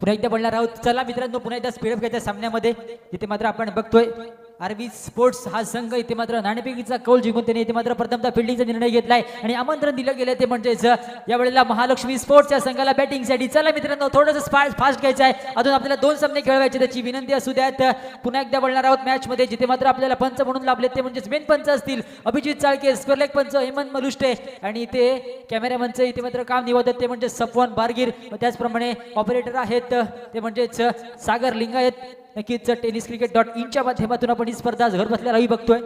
पुन्हा एकदा बोलणार आहोत. चला मित्रांनो, पुन्हा एकदा स्पीडअप घ्यायच्या सामन्यामध्ये. तिथे मात्र आपण बघतोय आरबी स्पोर्ट्स हा संघ इथे मात्र नाणेफेकीचा कौल जिंकून त्याने इथे मात्र प्रथमतः फिल्डिंगचा निर्णय घेतलाय आणि आमंत्रण दिलं गेलं ते म्हणजेच यावेळेला महालक्ष्मी स्पोर्ट्सच्या संघाला बॅटिंगसाठी. चला मित्रांनो, थोडंसं फास्ट घ्यायचं आहे. अजून आपल्याला 2 सामने खेळवायचे, त्याची विनंती असू द्यात. पुन्हा एकदा बोलणार आहोत मॅच मध्ये. जिथे मात्र आपल्याला पंच म्हणून लाभले ते म्हणजेच मेन पंच असतील अभिजित चाळके, स्क्वेअर लेग पंच हेमंत मलुष्टे आणि इथे कॅमेरामनचं इथे मात्र काम निवडत ते म्हणजे सफवान बारगीर. त्याचप्रमाणे ऑपरेटर आहेत ते म्हणजेच सागर लिंगायत. नक्कीच टेनिस क्रिकेट.in च्या माध्यमातून आपण ही स्पर्धा घर बसल्या बघतोय.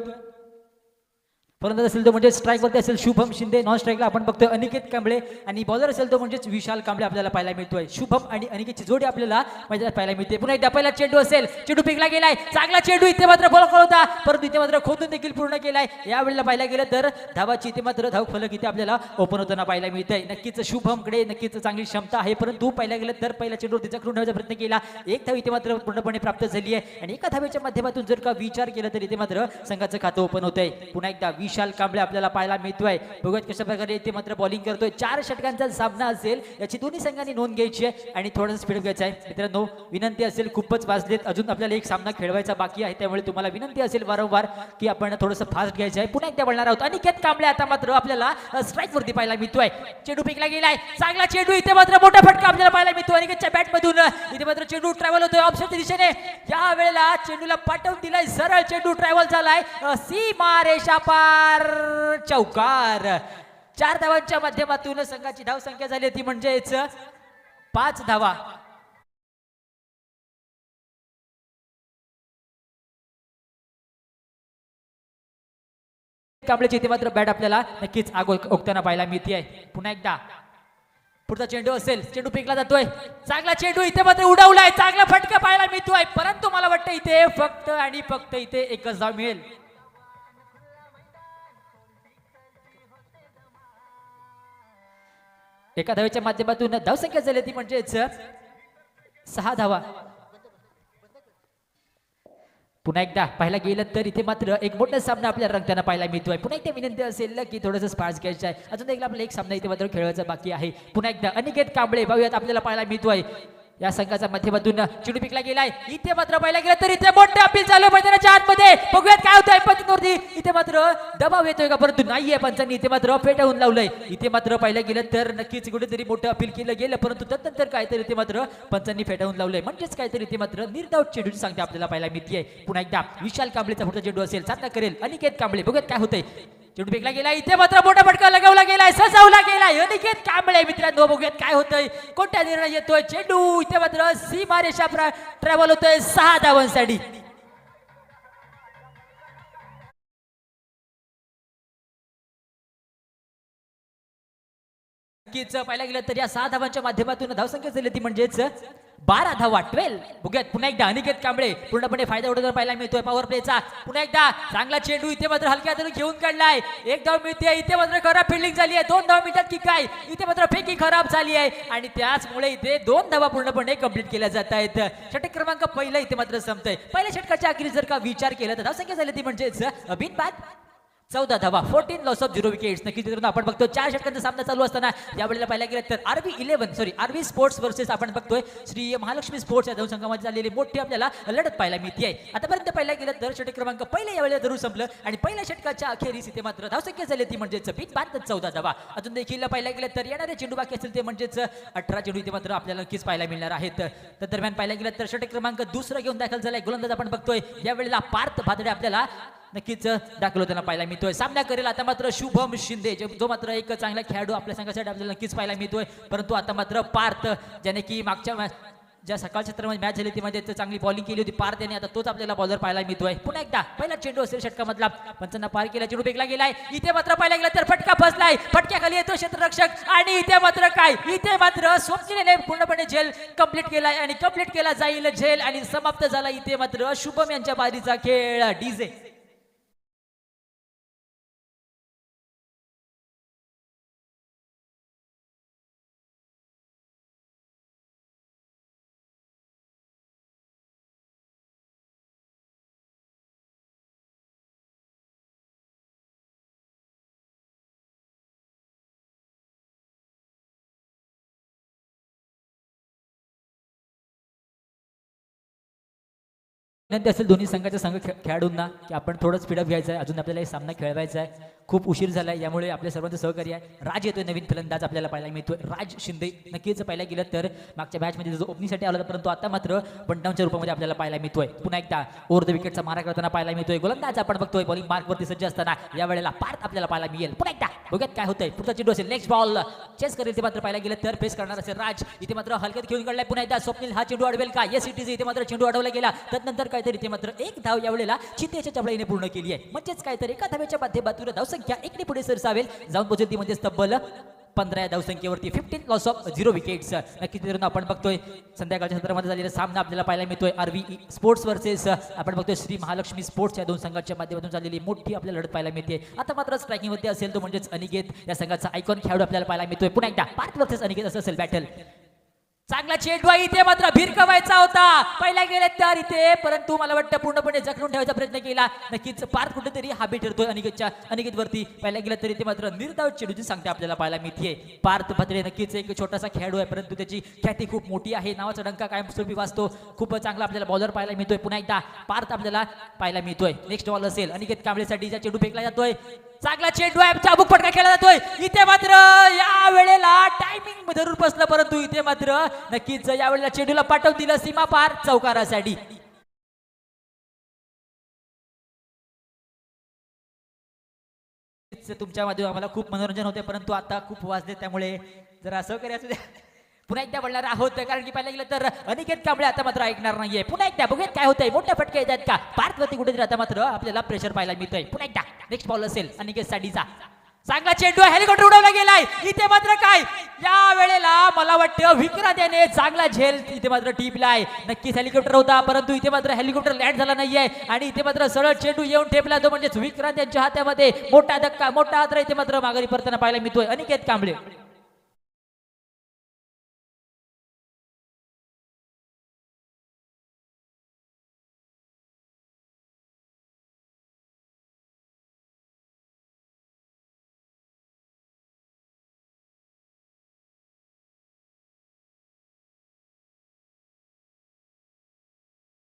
फलंदाज असेल तो म्हणजे स्ट्राईक वरती असेल शुभम शिंदे, नॉन स्ट्राईकला आपण बघतोय अनिकेत कांबळे आणि बॉलर असेल तो म्हणजेच विशाल कांबळे आपल्याला पाहायला मिळतोय. शुभम आणि अनिकेतची जोडी आपल्याला मैदानात पाहायला मिळते. पुन्हा एकदा पहिला चेंडू असेल, चेंडू फेकला गेलाय, चांगला चेंडू इथे मात्र बॉल होता परंतु इथे मात्र खोदून देखील पूर्ण केलाय. यावेळेला पाहायला गेलं तर धावाची इथे मात्र धाव फलक इथे आपल्याला ओपन होताना पाहायला मिळतंय. नक्कीच शुभमकडे नक्कीच चांगली क्षमता आहे परंतु पाहायला गेलं तर पहिल्या चेंडूवर तिचा करून ठेवण्याचा प्रयत्न केला. एक धाव इथे मात्र पूर्णपणे प्राप्त झाली आहे आणि एका धावेच्या माध्यमातून जर का विचार केला तर इथे मात्र संघाचं खातं ओपन होतंय. पुन्हा एकदा विशाल कांबळे आपल्याला पाहायला मिळतोय. बघूयात कशा प्रकारे इथे मात्र बॉलिंग करतोय. 4 षटकांचा सामना असेल याची दोन्ही संघांनी नोंद घ्यायची आहे आणि थोडंसं स्पीड घ्यायचं आहे. मित्रांनो, विनंती असेल, खूपच वाजलेत, अजून आपल्याला एक सामना खेळवायचा बाकी आहे, त्यामुळे तुम्हाला विनंती असेल वारंवार की आपण थोडंसं फास्ट घ्यायचं आहे. पुन्हा एकदा बोलणार आहोत. अनिकेत कांबळे आता मात्र आपल्याला स्ट्राईक वरती पाहायला मिळतोय. चेंडू फेकला गेलाय, चांगला चेंडू इथे मात्र मोठा फटका आपल्याला पाहायला मिळतो अनिकेतच्या बॅट मधून. इथे मात्र चेंडू ट्रॅव्हल होतोय ऑप्शनच्या दिशेने. या वेळेला चेंडूला पाठवून दिलाय, सरळ चेंडू ट्रॅव्हल झालाय सीमा रेषा पार, चौकार. 4 धावांच्या माध्यमातून संघाची धाव संख्या झाली ती म्हणजेच 5 धावा. कांबळेची इथे मात्र बॅट आपल्याला नक्कीच आग ओकताना पाहायला मिळते. पुन्हा एकदा पुढचा चेंडू असेल, चेंडू फेकला जातोय, चांगला चेंडू इथे मात्र उडवलाय, चांगला फटका पाहायला मिळतोय परंतु मला वाटतं इथे फक्त आणि फक्त इथे एकच धाव मिळेल. एका धावेच्या माध्यमातून धावसंख्या झाली ती म्हणजेच 6 धावा. पुन्हा एकदा पाहायला गेलं तर इथे मात्र एक मोठा सामना आपल्याला रंगताना पाहायला मिळतोय. पुन्हा एकदा विनंती असेल की थोडंसं स्पार्स घ्यायचं आहे, अजून एकदा आपल्याला एक सामना इथे मात्र खेळवायचा बाकी आहे. पुन्हा एकदा अनिकेत कांबळे पाहूयात आपल्याला पाहायला मिळतोय. या संघाच्या माध्यमातून चेंडू फेकला गेलाय, इथे मात्र पाहायला गेलं तर इथे मोठं अपील चालू मैदानाच्या आतमध्ये. बघूयात काय होतंय पंचांवरती. इथे मात्र दबाव येतोय का परंतु नाहीये, पंचांनी इथे मात्र फेटाळून लावलंय. इथे मात्र पाहायला गेलं तर नक्कीच कुठेतरी मोठं अपील केलं गेलं परंतु तदनंतर काहीतरी इथे मात्र पंचांनी फेटाळून लावलंय, म्हणजेच काहीतरी इथे मात्र निर्धाव चेंडूची सांगते आपल्याला पाहायला मिळते. पुन्हा एकदा विशाल कांबळेचा पुढचा चेंडू असेल, सामना करेल अनिकेत कांबळे. बघूयात काय होतंय. चेंडू फेकला गेला, इथे मात्र मोठा फटका लगावला गेलाय, सजावला गेलाय अनिकेत कांबळे. मित्रांनो, बघूयात काय होतंय, कोणता निर्णय येतोय. चेंडू इथे मात्र सीमा रेषा ट्रॅव्हल होतोय 6 धावांसाठी. नक्कीच पाहायला गेलं तर या 6 धावांच्या माध्यमातून धावसंख्या झाली ती म्हणजेच 12 धावा, 12. बघूयात पुन्हा एकदा अनिकेत कांबळे पूर्णपणे फायदा उडवताना पाहायला मिळतोय पॉवर प्लेचा. पुन्हा एकदा चांगला चेंडू इथे मात्र हलक्या हाताने घेऊन काढलाय, 1 धाव मिळते. इथे मात्र खराब फिल्डिंग झाली आहे, 2 धाव मिळतात की काय. इथे मात्र फेकी खराब झाली आहे आणि त्याचमुळे इथे 2 धावा पूर्णपणे कंप्लीट केल्या जात आहेत. षटक क्रमांक पहिला इथे मात्र संपतंय. पहिल्या षटकाच्या अखेरीस जर का विचार केला तर धावसंख्या झाली ती म्हणजेच बिनबाद 14 धावा, 14 लॉस ऑफ 0 विकेट्स. नक्कीच मित्रांनो, आपण बघतो 4 षटकांचा सामना चालू असताना यावेळेला पाहायला गेलं तर आरबी स्पोर्ट्स वर्सेस आपण बघतोय श्री महालक्ष्मी स्पोर्ट्स या दोन संघामध्ये झालेली मोठी आपल्याला लढत पाहायला मिळते. आतापर्यंत पाहायला गेलं तर षटक क्रमांक पहिल्या यावेळेला जरूर संपलं आणि पहिल्या षटकाच्या अखेरीस इथे मात्र धावसंख्या झाली ती म्हणजेच बिनबाद 14 धावा. अजून देखील पाहायला गेलं तर येणारे चेंडू बाकी असेल ते म्हणजेच 18 चेंडू इथे मात्र आपल्याला नक्कीच पाहायला मिळणार आहेत. तर दरम्यान पाहायला गेलं तर षटक क्रमांक दुसरा घेऊन दाखल झालाय गोलंदाज आपण बघतोय यावेळेला पार्थ भादडे आपल्याला नक्कीच दाखल होताना पाहायला मिळतोय. सामना करेल आता मात्र शुभम शिंदे, जो मात्र एक चांगला खेळाडू आपल्या संघासाठी आपल्याला नक्कीच पाहायला मिळतोय परंतु आता मात्र पार्थ, ज्याने की मागच्या ज्या सकाळच्या क्षेत्रामध्ये मॅच झाली ती मध्ये चांगली बॉलिंग केली होती पार्थ याने, आता तोच आपल्याला बॉलर पाहायला मिळतोय. पुन्हा एकदा पहिला चेंडू असेल षटकामधला, पंचांना पार केला, चेंडू फेकला गेलाय, इथे मात्र पाहायला गेला तर फटका फसलाय, फटक्याखाली येतो क्षेत्ररक्षक आणि इथे मात्र काय, इथे मात्र स्वप्नीलने पूर्णपणे झेल कंप्लीट केलाय आणि कंप्लीट केला जाईल झेल आणि समाप्त झाला इथे मात्र शुभम यांच्या बारीचा खेळ. डीजे विनंती असेल दोन्ही संघाच्या खेळाडूंना की आपण थोडं स्पीडअप घ्यायचं आहे, अजून आपल्याला हे सामना खेळवायचा आहे, खूप उशीर झाला आहे, यामुळे आपल्या सर्वांचं सहकार्य आहे. राज येतोय, नवीन फलंदाज आपल्याला पाहायला मिळतोय, राज शिंदे. नक्कीच पाहायला गेलं तर मागच्या मॅचमध्ये जो ओपनिंगसाठी आला होता, परंतु आता मात्र वनडाऊनच्या रूपामध्ये आपल्याला पाहायला मिळतोय. पुन्हा एकदा ओव्हर द विकेटचा मारा करताना पाहायला मिळतोय. गोलंदाज आपण बघतोय बॉलिंग मार्कवरती सज्ज असताना या वेळेला पार्थ आपल्याला पाहायला मिळेल. पुन्हा एकदा बघूयात काय होतंय. पुढचा चेंडू असेल, नेक्स्ट बॉल चेस करेल ते मात्र पाहायला गेलं तर फेस करणार असेल राज. इथे मात्र हलक्यात खेळून काढलाय. पुन्हा एकदा स्वप्नील हा चेंडू अडवेल का? Yes it is. इथे मात्र चेंडू अडवला गेला. त्यानंतर काहीतरी इथे मात्र एक धाव या वेळेला चितेच्या चपळाईने पूर्ण केली आहे. म्हणजेच काहीतरी एका धावेच्या माध्यमातून धावसंख्या एकने पुढे सरसावेल, जाऊन पोहोचेल ती म्हणजे तब्बल 15 या धावसंख्येवरती 15 लॉस ऑफ 0 विकेट्स. नक्कीच मित्रांनो आपण बघतोय संध्याकाळच्या सत्रामध्ये झालेला सामना आपल्याला पाहायला मिळतोय. RVE स्पोर्ट्स वर्सेस आपण बघतोय श्री महालक्ष्मी स्पोर्ट्स या दोन संघांच्या माध्यमातून झालेली मोठी आपल्याला लढत पाहायला मिळते. आता मात्र स्ट्रायकिंग वरती असेल तो म्हणजेच अनिकेत या संघाचा आयकॉन खेळाडू आपल्याला पाहायला मिळतोय. पुन्हा एकदा पार्थ वर्सेस अनिकेत असं असेल बॅटल. चांगला चेंडू आहे, इथे मात्र भिरकवायचा होता पहिल्या गेले तर इथे, परंतु मला वाटतं पूर्णपणे जखडून ठेवायचा प्रयत्न केला. नक्कीच पार्थ कुठेतरी हाबी ठरतोय अनिकेत वरती. पहिल्या गेलं तरी ते मात्र निर्धाव चेंडूची सांगते आपल्याला पाहायला मिळते. पार्थ भात्रे नक्कीच एक छोटासा खेळाडू आहे, परंतु त्याची ख्याती खूप मोठी आहे. नावाचा डंका कायमस्वरूपी वाचतो. खूप चांगला आपल्याला बॉलर पाहायला मिळतोय. पुन्हा एकदा पार्थ आपल्याला पाहायला मिळतोय. नेक्स्ट बॉल असेल अनिकेत कांबळेसाठी चेंडू फेकला जातोय. चांगला चेंडू आहे, चाबूक फटका खेळला जातोय. इथे मात्र या वेळेला टायमिंग धरून बसलं, परंतु इथे मात्र नक्कीच या वेळेला चेंडूला पाठवून दिलं सीमा पार चौकारासाठी. तुमच्या मध्ये आम्हाला खूप मनोरंजन होते, परंतु आता खूप वाजले, त्यामुळे जरा असं करायचं द्या. पुन्हा एकदा बोलणार आहोत, कारण की पाहिलं गेलं तर अनिकेत कांबळे आता मात्र ऐकणार नाहीये. पुन्हा एकदा बघूयात काय होतंय. मोठ्या फटके येतात का पार्थवरती कुठेतरी आता मात्र आपल्याला प्रेशर पाहायला मिळतंय. पुन्हा एकदा नेक्स्ट बॉल असेल अनिकेत साठीचा. चांगला चेंडू हेलिकॉप्टर उडवला गेलाय. इथे मात्र काय या वेळेला मला वाटतं विक्रांत याने चांगला झेल इथे मात्र टिपलाय. नक्कीच हेलिकॉप्टर होता, परंतु इथे मात्र हेलिकॉप्टर लँड झाला नाहीये आणि इथे मात्र सरळ चेंडू येऊन ठेपला तो म्हणजेच विक्रांत यांच्या हातामध्ये मोठा धक्का, मोठा हादरा इथे मात्र माघारी परताना पाहायला मिळतोय अनिकेत कांबळे.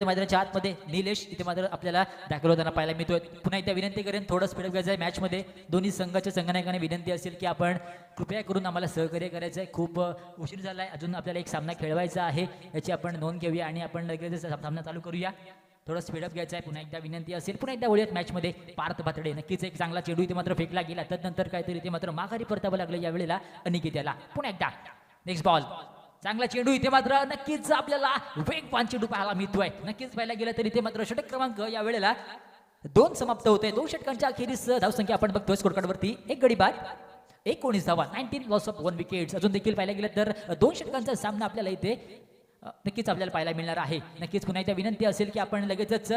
मैदानाच्या आतमध्ये निलेश इथे मात्र आपल्याला दाखल होताना पाहायला मिळतोय. पुन्हा एकदा विनंती करेन थोडं स्पीड घ्यायचं आहे मॅचमध्ये. दोन्ही संघाच्या संघनायकाने विनंती असेल की आपण कृपया करून आम्हाला सहकार्य करायचं आहे. खूप उशीर झाला आहे, अजून आपल्याला एक सामना खेळवायचा आहे, याची आपण नोंद घेऊया आणि आपण लगेच सामना चालू करूया. थोडं स्पीडअप घ्यायचं आहे. पुन्हा एकदा विनंती असेल. पुन्हा एकदा वळूयात मॅचमध्ये. पार्थ भातडे नक्कीच एक चांगला चेंडू इथे मात्र फेकला गेला, त्यानंतर काहीतरी इथे मात्र माघारी परतावं लागलं या वेळेला अनिकेत याला. पुन्हा एकदा नेक्स्ट बॉल. चांगला चेंडू इथे मात्र नक्कीच आपल्याला वेगवान चेंडू पाहायला मिळतोय. नक्कीच पाहायला गेलं तर इथे मात्र षटक क्रमांक या वेळेला 2 समाप्त होते. 2 षटकांच्या अखेरीस धावसंख्या आपण बघतोय स्कोर कार्डवरती 1 गडी बाद 19 धावा, 19 लॉस ऑफ 1 विकेट्स. अजून देखील पाहायला गेलं तर 2 षटकांचा सामना आपल्याला इथे नक्कीच आपल्याला पाहायला मिळणार आहे. नक्कीच पुन्हा एकदा विनंती असेल की आपण लगेचच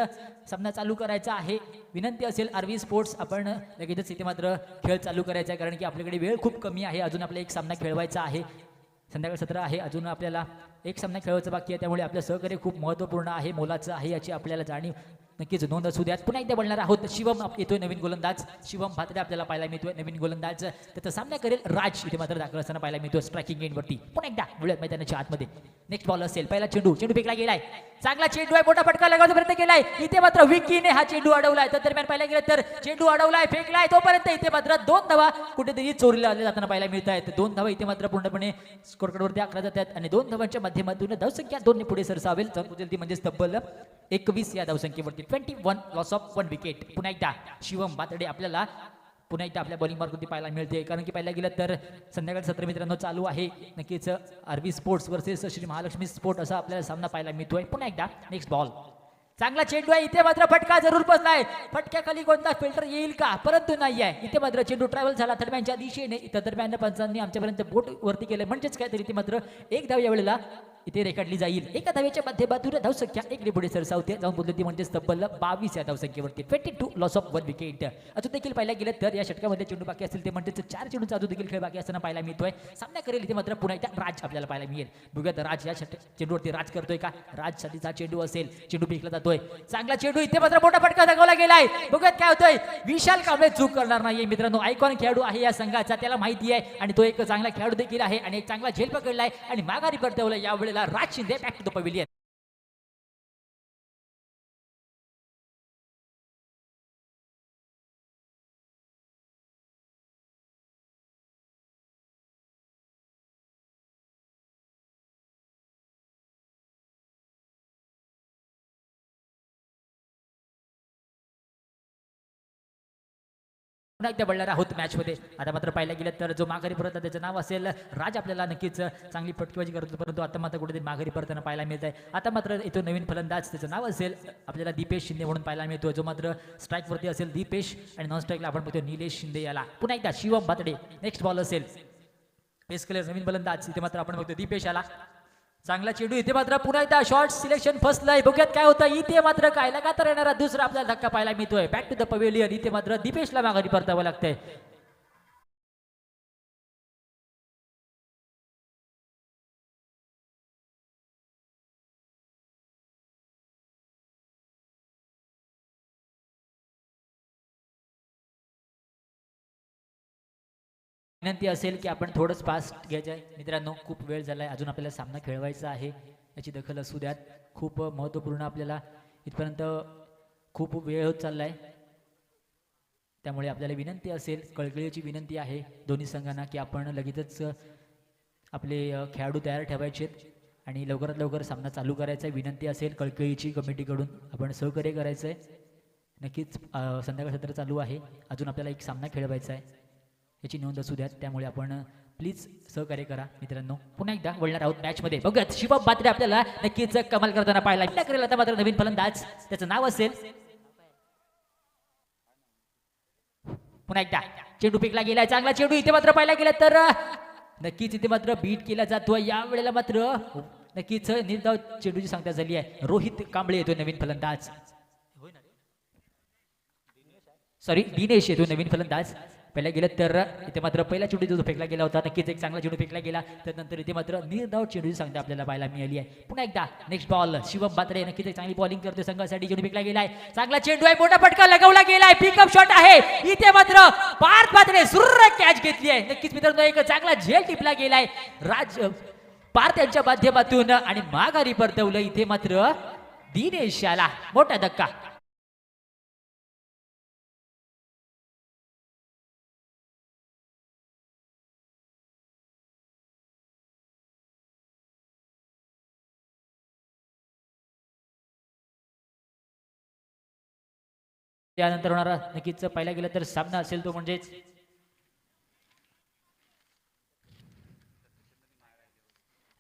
सामना चालू करायचा आहे. विनंती असेल RV स्पोर्ट्स आपण लगेचच इथे मात्र खेळ चालू करायचा आहे, कारण की आपल्याकडे वेळ खूप कमी आहे. अजून आपल्याला एक सामना खेळवायचा आहे. संध्याकाळ सत्र आहे, अजून आपल्याला एक सामना खेळवायचा बाकी आहे, त्यामुळे आपलं सहकार्य खूप महत्त्वपूर्ण आहे, मोलाचं आहे, याची आपल्याला जाणीव नक्कीच नोंद असू द्यात. पुन्हा एकदा बोलणार आहोत. शिवम येतोय नवीन गोलंदाज, शिवम भात्रे आपल्याला पाहायला मिळतोय नवीन गोलंदाज. त्याचा सामना करेल राज इथे मात्र दाखल असताना पाहायला मिळतोय स्ट्रायकिंग एंडवरती. पुन्हा एकदा बोलूयात मैदानाच्या आतमध्ये. नेक्स्ट बॉल असेल. पहिला चेंडू फेकला गेलाय. चांगला चेंडू आहे, मोठा फटका लगावण्याचा प्रयत्न केलाय. इथे मात्र विकीने हा चेंडू अडवलाय. तर दरम्यान पाहायला गेलं तर चेंडू अडवलाय, फेकलाय, तोपर्यंत इथे मात्र 2 धावा कुठेतरी चोरीला जाताना पाहायला मिळत आहेत. 2 धावा इथे मात्र पूर्णपणे स्कोर कार्डवरती आखल्या जातात आणि 2 धावांच्या माध्यमातून धावसंख्या 2 ने पुढे सरसावेल, ती म्हणजे तब्बल 21 या धावसंख्येवरती 21 लॉस ऑफ 1 विकेट. पुन्हा एकदा शिवम भातडे आपल्याला पुन्हा एकदा आपल्या बॉलिंग मार्कवरती पाहायला मिळते, कारण की पाहायला गेलं तर संध्याकाळ सत्र मित्रांनो चालू आहे. नक्कीच RV sports versus Shri Mahalakshmi sport असा आपल्याला सामना पाहायला मिळतोय. पुन्हा एकदा नेक्स्ट बॉल. चांगला चेंडू आहे, इथे मात्र फटका जरूर बसलाय. फटक्याखाली कोणता फिल्टर येईल का, परंतु नाही आहे. इथे मात्र चेंडू ट्रॅव्हल झाला दरम्यानच्या दिशेने. इथं दरम्यान पंचांनी आमच्यापर्यंत बोट वरती केले, म्हणजेच काहीतरी इथे मात्र एक धाव यावेळेला इथे रेखाटली जाईल. एका धावेच्या माध्यमातून धावसंख्या 1 ने पुढे सरसावते, जाऊन बोलते म्हणजेच तब्बल 22 या धावसंख्येवरती 22 लॉस ऑफ 1 विकेट. अजून देखील पाहायला गेलं तर या षटकामध्ये चेंडू बाकी असतील ते म्हणजेच 4 चेंडूचा अजून देखील खेळ बाकी असताना पाहायला मिळतोय. सामना करेल इथे मात्र पुन्हा एकदा राज आपल्याला पाहायला मिळेल. बघूयात राज या चेंडूवरती राज करतोय का. राज साठीचा चेंडू असेल, चेंडू फेकला जातोय. चांगला चेंडू इथे मात्र मोठा फटका दाखवला गेलाय. बघूयात काय होतंय. विशाल कांबळे चूक करणार नाहीये मित्रांनो. आयकॉन खेळाडू आहे या संघाचा, त्याला माहिती आहे आणि तो एक चांगला खेळाडू देखील आहे आणि एक चांगला झेल पकडलाय आणि माघारी परतवला या वेळेला राज Shinde. Back to the pavilion. पुन्हा एकदा बळणार आहोत मॅच मध्ये. आता मात्र पाहायला गेलं तर जो माघारी परतला त्याचं नाव असेल राज. आपल्याला नक्कीच चांगली फटकेबाजी करतो, परंतु आता मात्र कुठेतरी माघारी परतताना पाहायला मिळत आहे. आता मात्र येतो नवीन फलंदाज, त्याचं नाव असेल आपल्याला दीपेश शिंदे म्हणून पाहायला मिळतो, जो मात्र स्ट्राईक वरती असेल दीपेश, आणि नॉन स्ट्राईकला आपण बघतो निलेश शिंदे याला. पुन्हा एकदा शिवम भातडे नेक्स्ट बॉल असेल. पेस केलर नवीन फलंदाज, इथे मात्र आपण बघतो दीपेश याला. चांगला चेंडू, इथे मात्र पुन्हा एकदा शॉर्ट सिलेक्शन फसलंय. बघूयात काय होतं. इथे मात्र काय लगातार येणारा दुसरा आपल्याला धक्का पाहायला मिळतोय. Back to the pavilion. इथे मात्र दीपेशला माघारी परतावं लागतंय. विनंती असेल की आपण थोडंच फास्ट घ्यायचं आहे मित्रांनो. खूप वेळ झालाय, अजून आपल्याला सामना खेळवायचा आहे, याची दखल असू द्यात. खूप महत्त्वपूर्ण आपल्याला इथपर्यंत खूप वेळ होत चाललाय, त्यामुळे आपल्याला विनंती असेल, कळकळीची विनंती आहे दोन्ही संघांना की आपण लगेचच आपले खेळाडू तयार ठेवायचे आणि लवकरात लवकर सामना चालू करायचा आहे. विनंती असेल कळकळीची कमिटीकडून, आपण सहकार्य करायचं आहे. नक्कीच संध्याकाळ सत्र चालू आहे, अजून आपल्याला एक सामना खेळवायचा आहे, याची नोंद असू द्यात. त्यामुळे आपण प्लीज सहकार्य करा मित्रांनो. पुन्हा एकदा वळणार आहोत मॅच मध्ये. बघूयात शिवम बात्रे आपल्याला नक्कीच कमाल करताना पाहायला करेल. आता मात्र नवीन फलंदाज, त्याचं नाव असेल. पुन्हा एकदा चेंडू फेकला गेलाय, चांगला चेंडू. इथे मात्र पाहायला गेलं तर नक्कीच इथे मात्र बीट केला जातोय. या वेळेला मात्र नक्कीच निर्धाव चेंडूची सांगता झाली आहे. रोहित कांबळे येतोय नवीन फलंदाज, सॉरी दिनेश येतोय नवीन फलंदाज. पहिला गेलं तर इथे मात्र पहिला चेंडू जो फेकला गेला होता, नक्कीच एक चांगला चेंडू फेकला गेला. त्यानंतर इथे मात्र निर्धाव चेंडूची सांगता आपल्याला पाहायला मिळाली आहे. पुन्हा एकदा नेक्स्ट बॉल. शिवम बात्रे नक्कीच एक चांगली बॉलिंग करतोय संघासाठी. चेंडू फेकला गेलाय, चांगला चेंडू आहे, मोठा फटका लगवला गेलाय, पिकअप शॉट आहे. इथे मात्र पार्थ बात्रे सुर्र कॅच घेतली आहे. नक्कीच मित्रांनो एक चांगला झेल टिपला गेलाय राज पार्थ यांच्या माध्यमातून आणि माघारी परतवलं. इथे मात्र दिनेश याला मोठा धक्का. त्यानंतर होणारा नक्कीच पाहिला गेलं तर सामना असेल तो म्हणजेच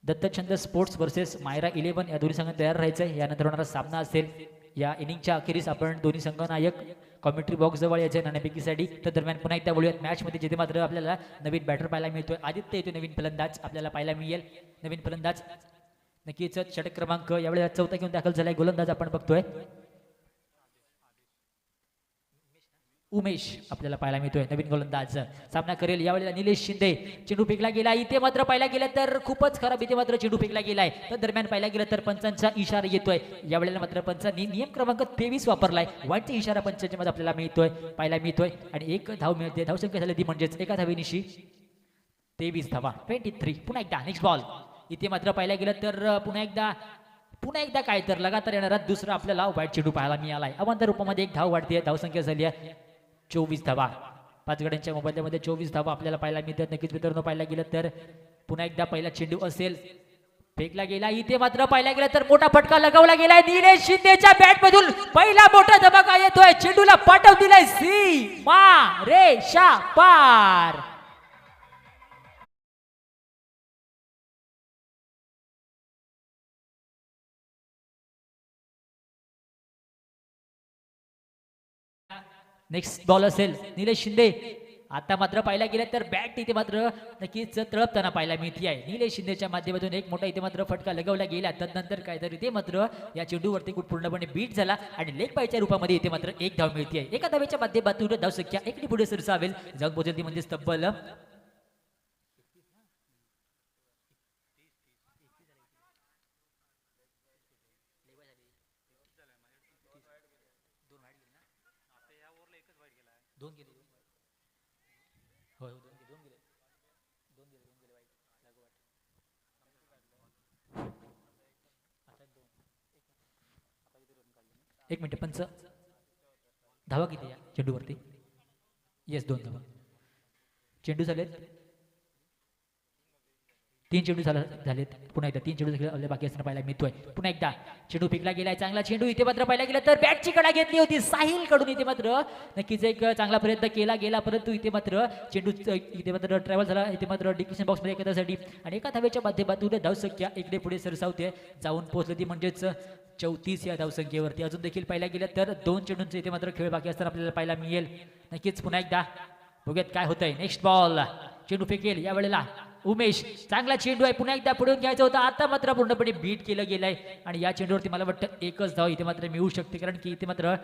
दत्तछंद स्पोर्ट्स वर्सेस मायरा 11 या दोन्ही संघांना तयार राहायचं आहे. यानंतर होणारा सामना असेल या इनिंगच्या अखेरीस आपण दोन्ही संघ नायक कॉमेंट्री बॉक्स जवळ यायचे नाणेफेकीसाठी. तर दरम्यान पुन्हा एकदा बोलूयात मॅच मध्ये, जिथे मात्र आपल्याला नवीन बॅटर पाहायला मिळतोय. आदित्य येतो नवीन फलंदाज आपल्याला पाहायला मिळेल. नवीन फलंदाज नक्कीच षटक क्रमांक यावेळेला 4था घेऊन दाखल झालाय. गोलंदाज आपण बघतोय उमेश आपल्याला पाहायला मिळतोय नवीन गोलंदाज. सामना करेल यावेळेला निलेश शिंदे. चेंडू फेकला गेला, इथे मात्र पाहायला गेलं तर खूपच खराब इथे मात्र चेंडू फेकला गेलाय. तर दरम्यान पाहायला गेलं तर पंचांचा इशारा येतोय. यावेळेला मात्र पंचांनी नियम क्रमांक 23 वापरलाय. वाईटचा इशारा पंचांच्या मध्ये आपल्याला मिळतोय, पाहायला मिळतोय. आणि एक धाव मिळते, धावसंख्या झाली ती म्हणजेच एका धावेनिशी 23 धावा, 23. पुन्हा एकदा नेक्स्ट बॉल. इथे मात्र पाहायला गेलं तर पुन्हा एकदा काय तर लगातार येणारा दुसरा आपल्याला वाईट चेंडू पाहायला मिळालाय. अवंतर रूपामध्ये एक धाव वाढते, धावसंख्या झाली आहे 24 धावा. 5 गड्यांच्या मोबाईलमध्ये 24 धावा आपल्याला पाहायला मिळतात. नक्कीच मित्रांनो पाहायला गेलं तर पुन्हा एकदा पहिला चेंडू असेल फेकला गेला. इथे मात्र पाहायला गेलं तर मोठा फटका लगवला गेलाय. निलेश शिंदेच्या बॅट मधून पहिला मोठा धमाका येतोय. चेंडूला पाठव दिलाय सीमा रेषा पार. नेक्स्ट बॉल असेल निलेश शिंदे. आता मात्र पाहायला गेलं तर बॅट इथे मात्र नक्कीच तळपताना पाहायला मिळते आहे. निलेश शिंदेच्या माध्यमातून एक मोठा इथे मात्र फटका लगवला गेला. त्यानंतर काय तर इथे मात्र या चेंडूवरती पूर्णपणे बीट झाला आणि लेग बायच्या रूपामध्ये इथे मात्र एक धाव मिळते आहे. एका धावेच्या माध्यमातून धावसंख्या एकने पुढे सरसावेल, जाऊन पोहोचेल ती म्हणजे तब्बल 2 गेले. होय 2 गेले. एक मिनिट पंच धावा किती या चेंडूवरती? येस 2 धावा. चेंडू झालेत तीन चेंडू झालेत. पुन्हा एकदा 3 चेंडू खेळले बाकी असताना पाहायला मिळतोय. पुन्हा एकदा चेंडू फेकला गेलाय. चांगला चेंडू इथे मात्र पाहायला गेला तर बॅटची कडा घेतली होती साहिल कडून. इथे मात्र नक्कीच एक चांगला प्रयत्न केला गेला, परंतु इथे मात्र चेंडू इथे मात्र ट्रॅव्हल झाला. इथे मात्र डिक्लेशन बॉक्स मध्ये एखाद्यासाठी आणि एका धावेच्या माध्यमातून धावसंख्या इकडे पुढे सरसावते जाऊन पोहोचली ती म्हणजेच 34 या धावसंख्येवरती. अजून देखील पाहायला गेलं तर 2 चेंडूंचे इथे मात्र खेळ बाकी असताना आपल्याला पाहायला मिळेल. नक्कीच पुन्हा एकदा बघूयात काय होतंय. नेक्स्ट बॉल चेंडू फेकेल या वेळेला उमेश. चांगला चेंडू आहे, पुन्हा एकदा पुढून घ्यायचा होता, आता मात्र पूर्णपणे बीट केलं गेलंय आणि या चेंडूवरती मला वाटतं एकच धाव इथे मात्र मिळू शकते, कारण की इथे मात्र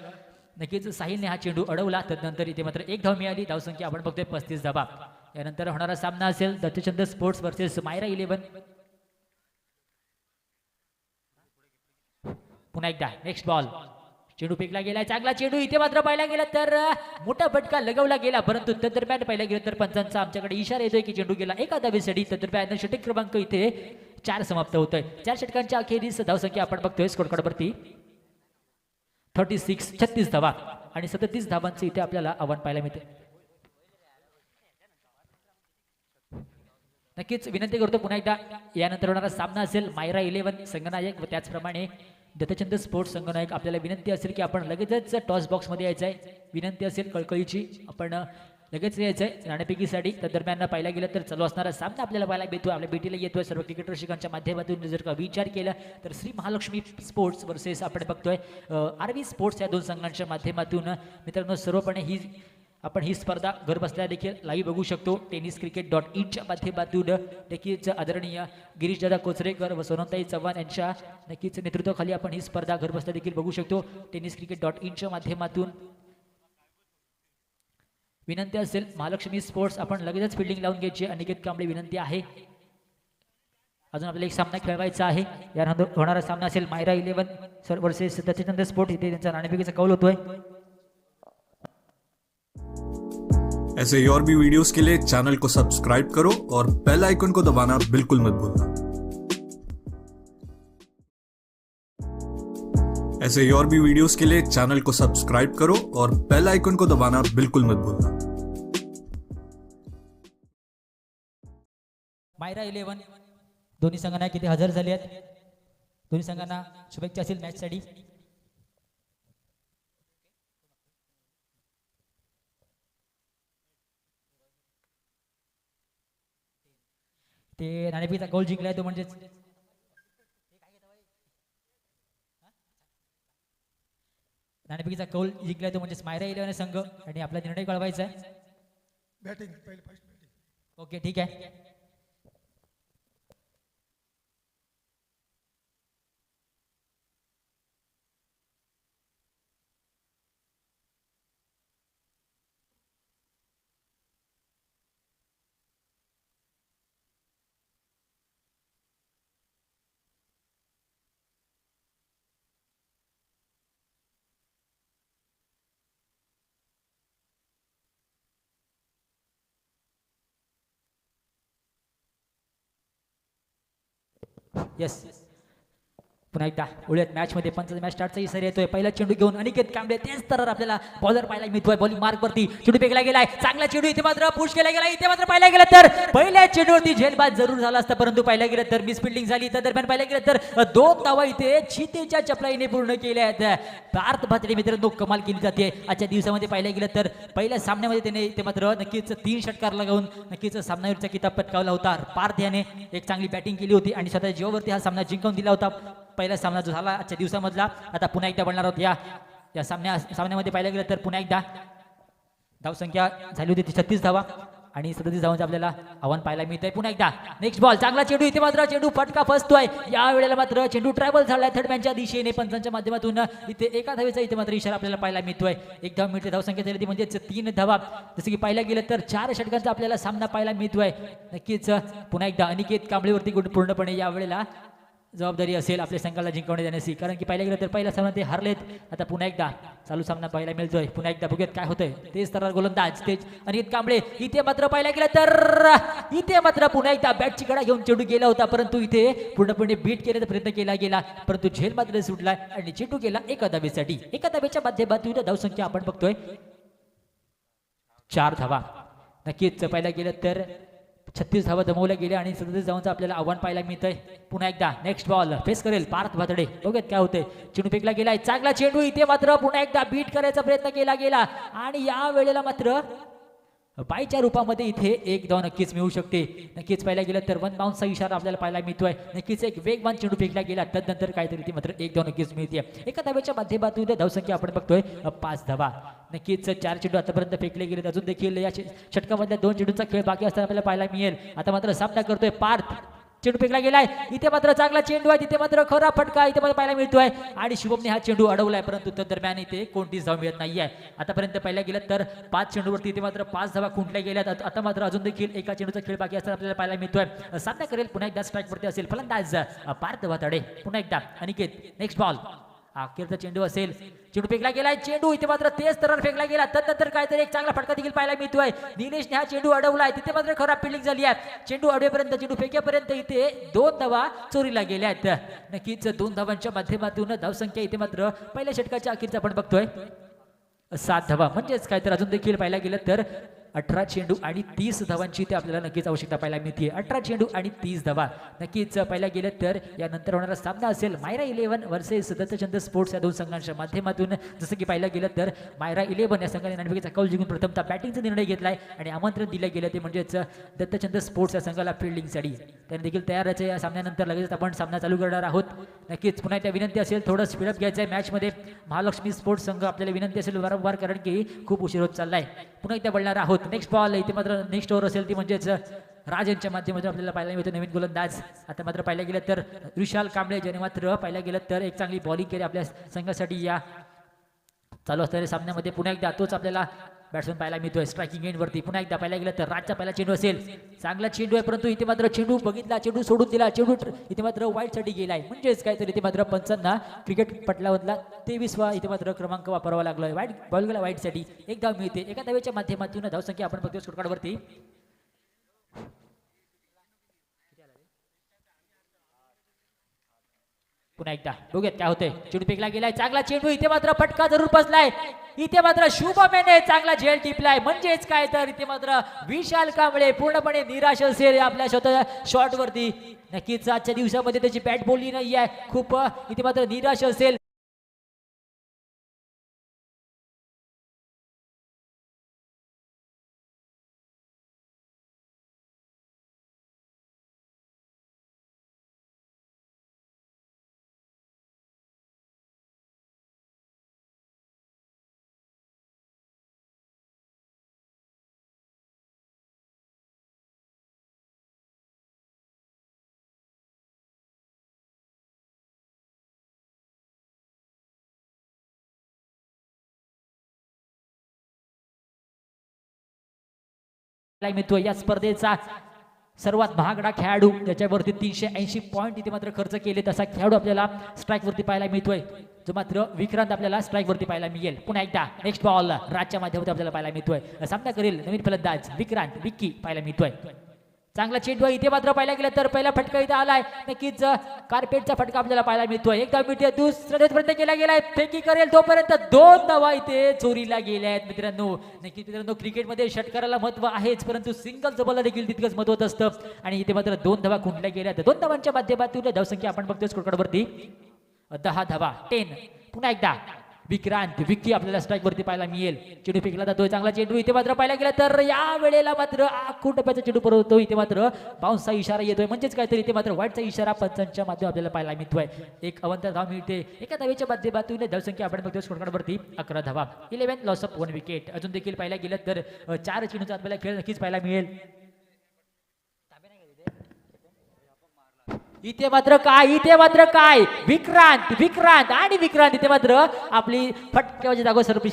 नक्कीच साहिलने हा चेंडू अडवला. त्यानंतर इथे मात्र एक धाव मिळाली. धावसंख्या आपण बघतोय 35 धावा. यानंतर होणारा सामना असेल दत्तचंद स्पोर्ट्स वर्सेस मायरा 11. पुन्हा एकदा नेक्स्ट बॉल चेंडू फेकला गेला. चांगला चेंडू इथे मात्र पाहायला गेला तर मोठा फटका लगवला गेला, परंतु तदरम्यान पाहायला गेलं तर पंचांचा आमच्याकडे इशारा येतोय की चेंडू गेला एका धावेसाठी. तदरम्यान षटक क्रमांक इथे 4 समाप्त होत आहे. 4 षटकांच्या अखेरीस धावसंख्या आपण बघतोय स्कोर कार्डवरती 36 धावा आणि 37 धावांचे इथे आपल्याला आव्हान पाहायला मिळते. नक्कीच विनंती करतो पुन्हा एकदा यानंतर होणारा सामना असेल मायरा 11 संघनायक व त्याचप्रमाणे दत्तचंद स्पोर्ट्स संघनायक. आपल्याला विनंती असेल की आपण लगेचच टॉस बॉक्स मध्ये यायचं आहे. विनंती असेल कळकळीची, आपण लगेच यायचं आहे नाणेफेकीसाठी. तर दरम्यान पाहायला गेलं तर चालू असणारा सामना आपल्याला पाहायला मिळतोय, आपल्या भेटीला येतोय सर्व क्रिकेट रसिकांच्या माध्यमातून. जर का विचार केला तर श्री महालक्ष्मी स्पोर्ट्स वर्सेस आपण बघतोय आरवी स्पोर्ट्स या 2 संघांच्या माध्यमातून. मित्रांनो सर्वपणे आपण ही स्पर्धा घर बसल्या देखील लाईव्ह बघू शकतो. tenniscricket.in माध्यमातून नक्कीच आदरणीय गिरीशदादा कोचरेकर व सोनमताई चव्हाण यांच्या नक्कीच नेतृत्वाखाली आपण ही स्पर्धा घर बसल्या देखील बघू शकतो tenniscricket.in माध्यमातून. विनंती असेल महालक्ष्मी स्पोर्ट्स आपण लगेचच फिल्डिंग लावून घ्यायची अनिकेत कांबळे विनंती आहे. अजून आपल्याला एक सामना खेळवायचा आहे. यानंतर होणारा सामना असेल मायरा 11 वर्सेस दत्तचंद स्पोर्ट. इथे त्यांचा नाणेफेकीचा कौल होतोय. ऐसे ही और भी वीडियोस के लिए चैनल को सब्सक्राइब करो और बेल आइकन को दबाना बिल्कुल मत भूलना. ऐसे ही और भी वीडियोस के लिए चैनल को सब्सक्राइब करो और बेल आइकन को दबाना बिल्कुल मत भूलना. मायरा 11 दोन्ही संघांना किती हजर झाले आहेत. दोन्ही संघांना शुभेच्छा असेल मॅचसाठी. ते नाणेफेकीचा गोल जिंकलाय तो म्हणजेच नाणेफेकीचा कौल जिंकलाय तो म्हणजेच मायरा 11 संघ आणि आपला निर्णय कळवायचा आहे. बॅटिंग पहिले फर्स्ट बॅटिंग. ओके ठीक आहे. येस पुन्हा एकदा उळ्यात मॅच मध्ये पंचायत मॅच स्टार्टचा इशारा येतोय. पहिला चेंडू घेऊन अनिकेत कांबळे तेच तर आपल्याला बॉलर पाहायला मिळतोय. बॉलिंग मार्क वरती चेंडू फेकला गेलाय. चांगला चेंडू इथे मात्र पुश केला गेला. इथे मात्र पाहायला गेलं तर पहिल्या चेंडूवरती झेलबाद जरूर झाला असता, परंतु पाहायला गेलं तर मिस फिल्डिंग झाली. त्या दरम्यान पाहायला गेलं तर 2 धावा इथे चितेच्या चपलाईने पूर्ण केल्या आहेत. पार्थ भात्रे मित्रांनो कमाल केली जाते आजच्या दिवसामध्ये. पाहायला गेलं तर पहिल्या सामन्यामध्ये त्याने इथे मात्र नक्कीच 3 षटकार लगावून नक्कीच सामनावीरचा किताब पटकावला होता. पार्थ याने एक चांगली बॅटिंग केली होती आणि स्वतः जीवावरती हा सामना जिंकवून दिला होता. पहिला सामना जो झाला आजच्या दिवसामधला. आता पुन्हा एकदा बनणार आहोत या सामन्यामध्ये. पाहायला गेलं तर पुन्हा एकदा धावसंख्या झाली होती 36 धावा आणि 37 धावांचे आपल्याला आव्हान पाहायला मिळतंय. पुन्हा एकदा नेक्स्ट बॉल चांगला चेंडू इथे मात्र चेंडू फटका फसतोय. या वेळेला मात्र चेंडू ट्रॅव्हल झालाय थर्डमॅनच्या दिशेने. पंचांच्या माध्यमातून इथे एका धावेचा इथे मात्र इशारा आपल्याला पाहायला मिळतोय. एक धाव मिळते. धावसंख्या झाली ती म्हणजेच 3 धावा. जसं की पाहायला गेलं तर 4 षटकांचा आपल्याला सामना पाहायला मिळतोय. नक्कीच पुन्हा एकदा अनिकेत कांबळेवरती पूर्णपणे या वेळेला जबाबदारी असेल आपल्या संघाला जिंकवणे देण्याची, कारण की पाहिलं गेलं तर पहिला सामना ते हरलेत. आता पुन्हा एकदा चालू सामना पाहायला मिळतोय. पुन्हा एकदा बघूयात काय होतंय. तेच तर गोलंदाज तेज अनिकेत कांबळे. इथे मात्र पाहायला गेलं तर इथे मात्र पुन्हा एकदा बॅटची कडा घेऊन चेंडू गेला होता, परंतु इथे पूर्णपणे बीट करण्याचा प्रयत्न केला गेला, परंतु झेल मात्र सुटला आणि चेंडू गेला एका धावेसाठी. एका धावेच्या माध्यमातून धावसंख्या आपण बघतोय 4 धावा. नक्कीच पाहायला गेलं तर 36 धावा जमवल्या गेल्या आणि 37 धावांचं आपल्याला आव्हान पाहायला मिळतंय. पुन्हा एकदा नेक्स्ट बॉल फेस करेल पार्थ भातडे. बघूयात काय होतंय. चेंडू फेकला गेलाय, चांगला चेंडू. इथे मात्र पुन्हा एकदा बीट करायचा प्रयत्न केला गेला आणि या वेळेला मात्र बायच्या रूपामध्ये इथे एक धाव नक्कीच मिळू शकते. नक्कीच पाहायला गेलं तर वन बाउन्सचा इशारा आपल्याला पाहायला मिळतोय. नक्कीच एक वेगवान चेंडू फेकला गेला, त्यानंतर काहीतरी ती मात्र एक धाव नक्कीच मिळते. एका धावेच्या माध्यमातून धावसंख्या आपण बघतोय 5 धावा. नक्कीच 4 चेंडू आतापर्यंत फेकले गेले. अजून देखील या षटकामधल्या 2 चेंडूंचा खेळ बाकी असताना आपल्याला पाहायला मिळेल. आता मात्र सामना करतोय पार्थ. चेंडू फेकला गेलाय, इथे मात्र चांगला चेंडू आहे, तिथे मात्र खरा फटका इथे मात्र पाहायला मिळतोय आणि शुभमने हा चेंडू अडवलाय, परंतु त्या दरम्यान इथे कोणतीच धाव मिळत नाहीये. आतापर्यंत पाहायला गेलं तर 5 चेंडूवरती इथे मात्र 5 धावा खुंटल्या गेल्यात. आता मात्र अजून देखील एका चेंडूचा खेळ बाकी असताना आपल्याला पाहायला मिळतोय. सामना करेल पुन्हा एकदा स्ट्राईकवरती असेल फलंदाज पार्थ भातडे. पुन्हा एकदा अनिकेत. नेक्स्ट बॉल अखेरचा चेंडू असेल. चेंडू फेकला गेलाय, चेंडू इथे मात्र तेज तरर फेकला गेला, त्यानंतर काहीतरी एक चांगला फटका देखील पाहायला मिळतोय. निलेशने हा चेंडू अडवलाय, तिथे मात्र खराब फिल्डिंग झाली आहे. चेंडू अडवेपर्यंत चेंडू फेकेपर्यंत इथे 2 धावा चोरीला गेल्या आहेत. नक्कीच 2 धावांच्या माध्यमातून धावसंख्या इथे मात्र पहिल्या षटकाच्या अखेरचा आपण बघतोय 7 धावा. म्हणजेच काय तर अजून देखील पाहायला गेलं तर 18 चेंडू आणि 30 धावांची ते आपल्याला नक्कीच आवश्यकता पाहायला मिळते. 18 चेंडू आणि 30 धावा. नक्कीच पाहायला गेलं तर यानंतर होणारा सामना असेल मायरा 11 वर्सेस दत्तचंद स्पोर्ट्स या 2 संघांच्या माध्यमातून. जसं की पाहायला गेलं तर मायरा 11 या संघाने नाणेफेकीचा कौल जिंकून प्रथमतः बॅटिंगचा निर्णय घेतलाय आणि आमंत्रण दिलं गेलं ते म्हणजेच दत्तचंद स्पोर्ट्स या संघाला फिल्डिंगसाठी. त्याने देखील तयारच आहे. या सामन्यानंतर लगेच आपण सामना चालू करणार आहोत. नक्कीच पुन्हा त्या विनंती असेल थोडं स्पीडअप घ्यायचं आहे मॅचमध्ये. महालक्ष्मी स्पोर्ट्स संघ आपल्याला विनंती असेल वारंवार, कारण की खूप उशीर होत चाललाय. पुन्हा एकदा बोलणार आहोत. नेक्स्ट बॉल इथे मात्र नेक्स्ट ओव्हर असेल ती म्हणजेच राज यांच्या माध्यमातून आपल्याला पाहायला मिळतो नवीन गोलंदाज. आता मात्र पाहायला गेलं तर विशाल कांबळे, ज्याने मात्र पाहायला गेलं तर एक चांगली बॉलिंग केली आपल्या संघासाठी या चालू असणाऱ्या सामन्यामध्ये. पुन्हा एकदा तोच आपल्याला बॅट्समन पाहायला मिळतोय स्ट्रायकिंग एंडवरती. पुन्हा एकदा पाहायला गेलं तर राजचा पहिला चेंडू असेल, चांगला चेंडू आहे, परंतु इथे मात्र चेंडू बघितला, चेंडू सोडून दिला, चेंडू इथे मात्र वाईटसाठी गेलाय. म्हणजेच काहीतरी इथे मात्र पंचांना क्रिकेट पटलामधला 23वा इथे मात्र क्रमांक वापरावा लागलाय. वाईट बॉल गेला वाईटसाठी. एक धाव मिळते. एका धावेच्या माध्यमातून धावसंख्या आपण बघतोय स्कोरकार्डवरती पुन्हा एकदा बघूयात काय होतंय. चेंडू फेकला गेलाय, चांगला चेंडू, इथे मात्र फटका जरूर बसलाय. इथे मात्र शुभमने चांगला झेल टिपलाय. म्हणजेच काय तर इथे मात्र विशाल कांबळे पूर्णपणे निराश असेल आपल्या स्वतः शॉट वरती. नक्कीच आजच्या दिवसामध्ये त्याची बॅट बोलली नाही आहे, खूप इथे मात्र निराश असेल. मिळतो या स्पर्धेचा सर्वात महागडा खेळाडू, ज्याच्यावरती 380 पॉईंट इथे मात्र खर्च केले, तसा खेळाडू आपल्याला स्ट्राईक वरती पाहायला मिळतोय, जो मात्र विक्रांत आपल्याला स्ट्राईक वरती पाहायला मिळेल. पुन्हा एकदा नेक्स्ट बॉल राजच्या माध्यमातून आपल्याला पाहायला मिळतोय. सामना करेल नवीन फलंदाज विक्रांत विक्की पाहायला मिळतोय. चांगला चेंडू इथे मात्र पाहायला गेलं तर पहिला फटका इथे आलाय. नक्कीच कार्पेटचा फटका आपल्याला पाहायला मिळतोय. एकदा मिळते, दुसऱ्या प्रयत्न केला गेलाय, फेकी करेल तोपर्यंत 2 धावा इथे चोरीला गेल्या आहेत. मित्रांनो नक्कीच मित्रांनो क्रिकेटमध्ये षटकाराला महत्व आहेच, परंतु सिंगल जबलला देखील तितकंच महत्व असतं आणि इथे मात्र 2 धावा खुंटल्या गेल्या. 2 धावांच्या माध्यमातून धावसंख्या आपण बघतोय स्कोरकार्डवरती 10 धावा 10. पुन्हा एकदा विक्रांत विक्की आपल्याला स्ट्राईक वरती पाहायला मिळेल. चेंडू फेकला जातोय, चांगला चेंडू इथे मात्र पाहायला गेला तर या वेळेला मात्र आखून टप्प्याचा चेंडू परवतो. इथे मात्र बाउन्सचा इशारा येतोय, म्हणजेच काहीतरी इथे मात्र वाईटचा इशारा पंचांच्या माध्यमातून आपल्याला पाहायला मिळतोय. एक अवंतर धाव मिळते. एका धावेच्या माध्यमातून धावसंख्या आपण बघतोय स्कोरकार्डवरती 11 धावा. 11 लॉस ऑफ 1 विकेट. अजून देखील पाहायला गेलं तर 4 चेंडूचा आपल्याला खेळ नक्कीच पाहायला मिळेल. इथे मात्र काय विक्रांत विक्रांत आणि विक्रांत इथे मात्र आपली फटक्याच्या जागो सर्व